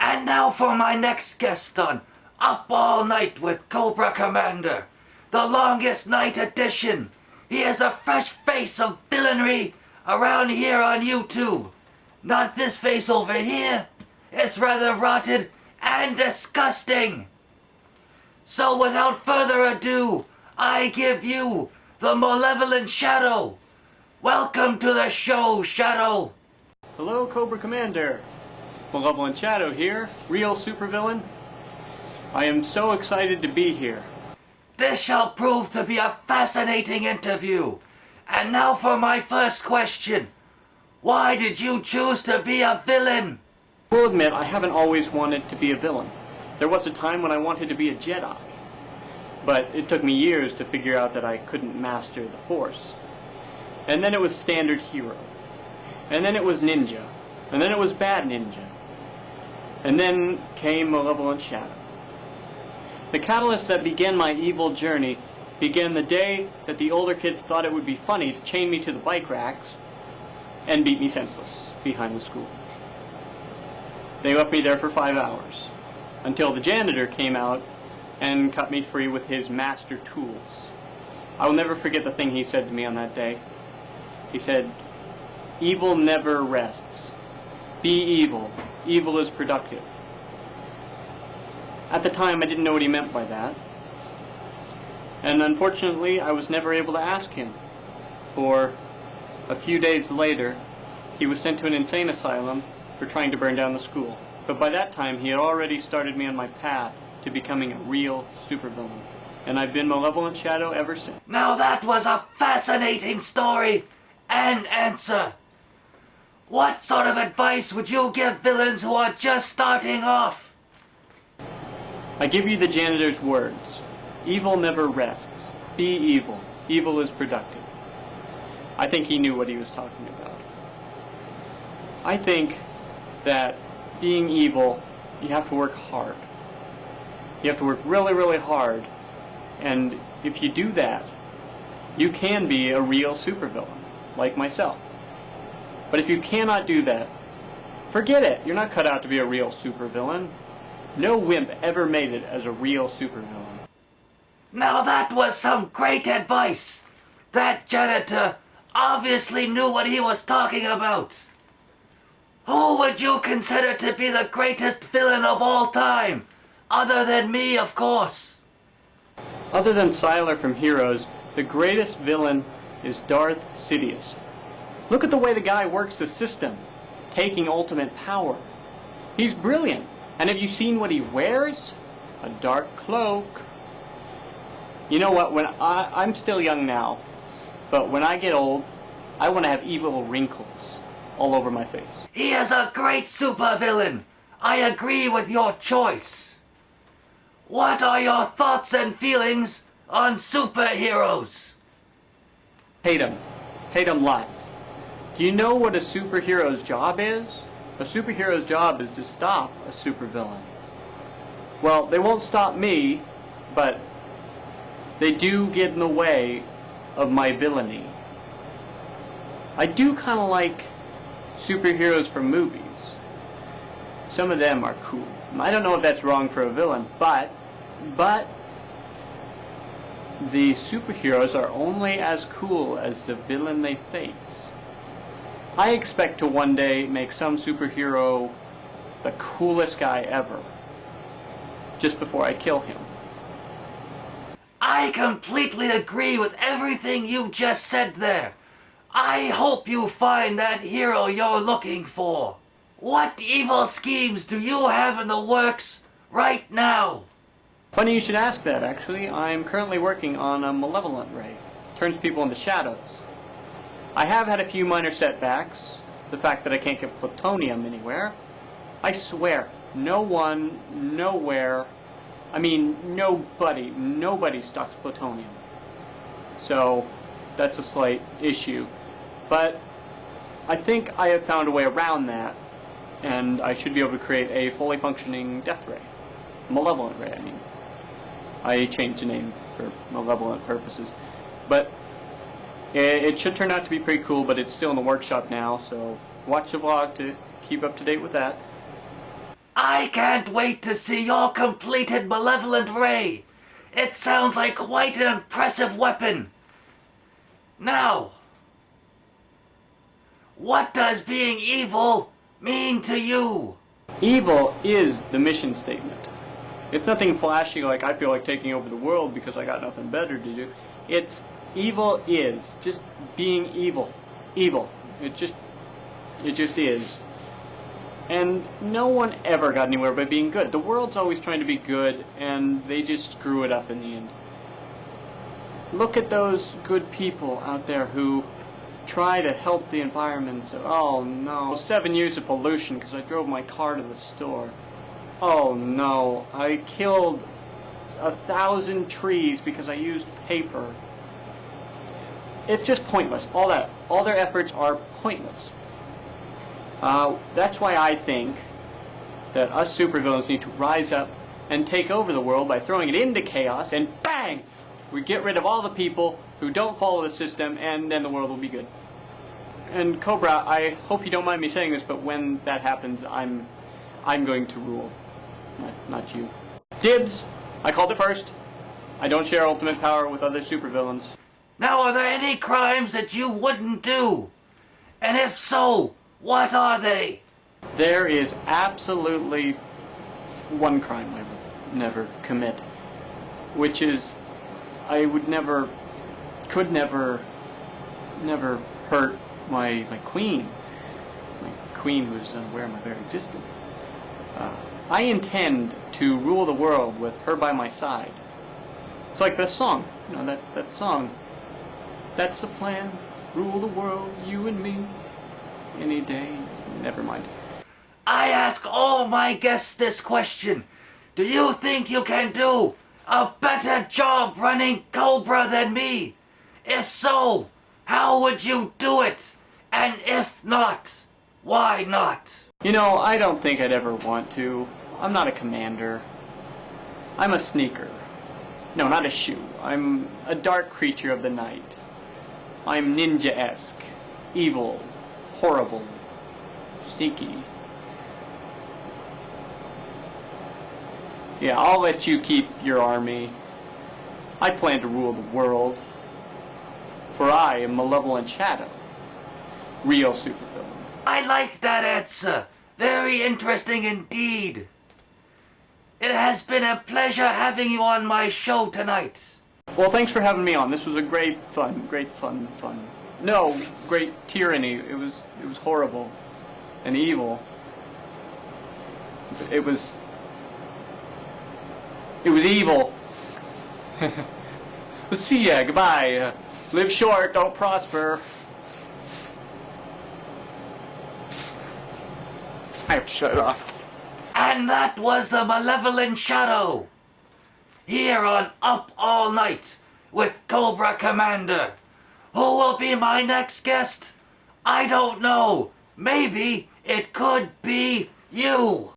And now for my next guest on Up All Night with Cobra Commander, the longest night edition. He is a fresh face of villainy around here on YouTube. Not this face over here. It's rather rotted and disgusting. So without further ado, I give you the Malevolent Shadow. Welcome to the show, Shadow. Hello, Cobra Commander. Malevolent Shadow here, real supervillain. I am so excited to be here. This shall prove to be a fascinating interview. And now for my first question. Why did you choose to be a villain? I will admit I haven't always wanted to be a villain. There was a time when I wanted to be a Jedi. But it took me years to figure out that I couldn't master the Force. And then it was standard hero. And then it was ninja. And then it was bad ninja. And then came Malevolent Shadow. The catalyst that began my evil journey began the day that the older kids thought it would be funny to chain me to the bike racks and beat me senseless behind the school. They left me there for 5 hours, until the janitor came out and cut me free with his master tools. I will never forget the thing he said to me on that day. He said, "Evil never rests. Be evil. Evil is productive." At the time, I didn't know what he meant by that. And unfortunately, I was never able to ask him. For a few days later, he was sent to an insane asylum for trying to burn down the school. But by that time, he had already started me on my path to becoming a real supervillain. And I've been Malevolent Shadow ever since. Now that was a fascinating story and answer. What sort of advice would you give villains who are just starting off? I give you the janitor's words. Evil never rests. Be evil. Evil is productive. I think he knew what he was talking about. I think that being evil, you have to work hard. You have to work really, really hard. And if you do that, you can be a real supervillain, like myself. But if you cannot do that, forget it. You're not cut out to be a real supervillain. No wimp ever made it as a real supervillain. Now that was some great advice. That janitor obviously knew what he was talking about. Who would you consider to be the greatest villain of all time? Other than me, of course. Other than Sylar from Heroes, the greatest villain is Darth Sidious. Look at the way the guy works the system, taking ultimate power. He's brilliant. And have you seen what he wears? A dark cloak. You know what, I'm still young now, but when I get old, I want to have evil wrinkles all over my face. He is a great supervillain. I agree with your choice. What are your thoughts and feelings on superheroes? Hate them. Hate them lots. Do you know what a superhero's job is? A superhero's job is to stop a supervillain. Well, they won't stop me, but they do get in the way of my villainy. I do kind of like superheroes from movies. Some of them are cool. I don't know if that's wrong for a villain, but the superheroes are only as cool as the villain they face. I expect to one day make some superhero the coolest guy ever, just before I kill him. I completely agree with everything you just said there. I hope you find that hero you're looking for. What evil schemes do you have in the works right now? Funny you should ask that, actually. I'm currently working on a malevolent ray. Turns people into shadows. I have had a few minor setbacks. The fact that I can't get plutonium anywhere. I swear, no one, nowhere, I mean nobody stocks plutonium. So, that's a slight issue. But I think I have found a way around that, and I should be able to create a fully functioning death ray. Malevolent ray, I mean. I changed the name for malevolent purposes. But it should turn out to be pretty cool, but it's still in the workshop now, so watch the vlog to keep up to date with that. I can't wait to see your completed malevolent ray. It sounds like quite an impressive weapon. Now, what does being evil mean to you? Evil is the mission statement. It's nothing flashy like I feel like taking over the world because I got nothing better to do. It's evil is just being evil. Evil. It just is. And no one ever got anywhere by being good. The world's always trying to be good, and they just screw it up in the end. Look at those good people out there who try to help the environment. Oh no, 7 years of pollution because I drove my car to the store. Oh no, I killed 1,000 trees because I used paper. It's just pointless. All their efforts are pointless. That's why I think that us supervillains need to rise up and take over the world by throwing it into chaos, and bang! We get rid of all the people who don't follow the system, and then the world will be good. And Cobra, I hope you don't mind me saying this, but when that happens, I'm going to rule. Not you. Dibs! I called it first. I don't share ultimate power with other supervillains. Now, are there any crimes that you wouldn't do? And if so, what are they? There is absolutely one crime I would never commit, which is I would never, could never hurt my queen. My queen who's unaware of my very existence. I intend to rule the world with her by my side. It's like that song, you know, that song. That's the plan, rule the world, you and me, any day. Never mind. I ask all my guests this question. Do you think you can do a better job running Cobra than me? If so, how would you do it? And if not, why not? You know, I don't think I'd ever want to. I'm not a commander. I'm a sneaker. No, not a shoe. I'm a dark creature of the night. I'm ninja-esque, evil, horrible, sneaky. Yeah, I'll let you keep your army. I plan to rule the world. For I am Malevolent Shadow. Real supervillain. I like that answer. Very interesting indeed. It has been a pleasure having you on my show tonight. Well, thanks for having me on. This was a great fun. No, great tyranny. It was horrible and evil. It was evil. Well, see ya. Goodbye. Live short, don't prosper. Shut up. And that was the Malevolent Shadow. Here on Up All Night with Cobra Commander. Who will be my next guest? I don't know. Maybe it could be you.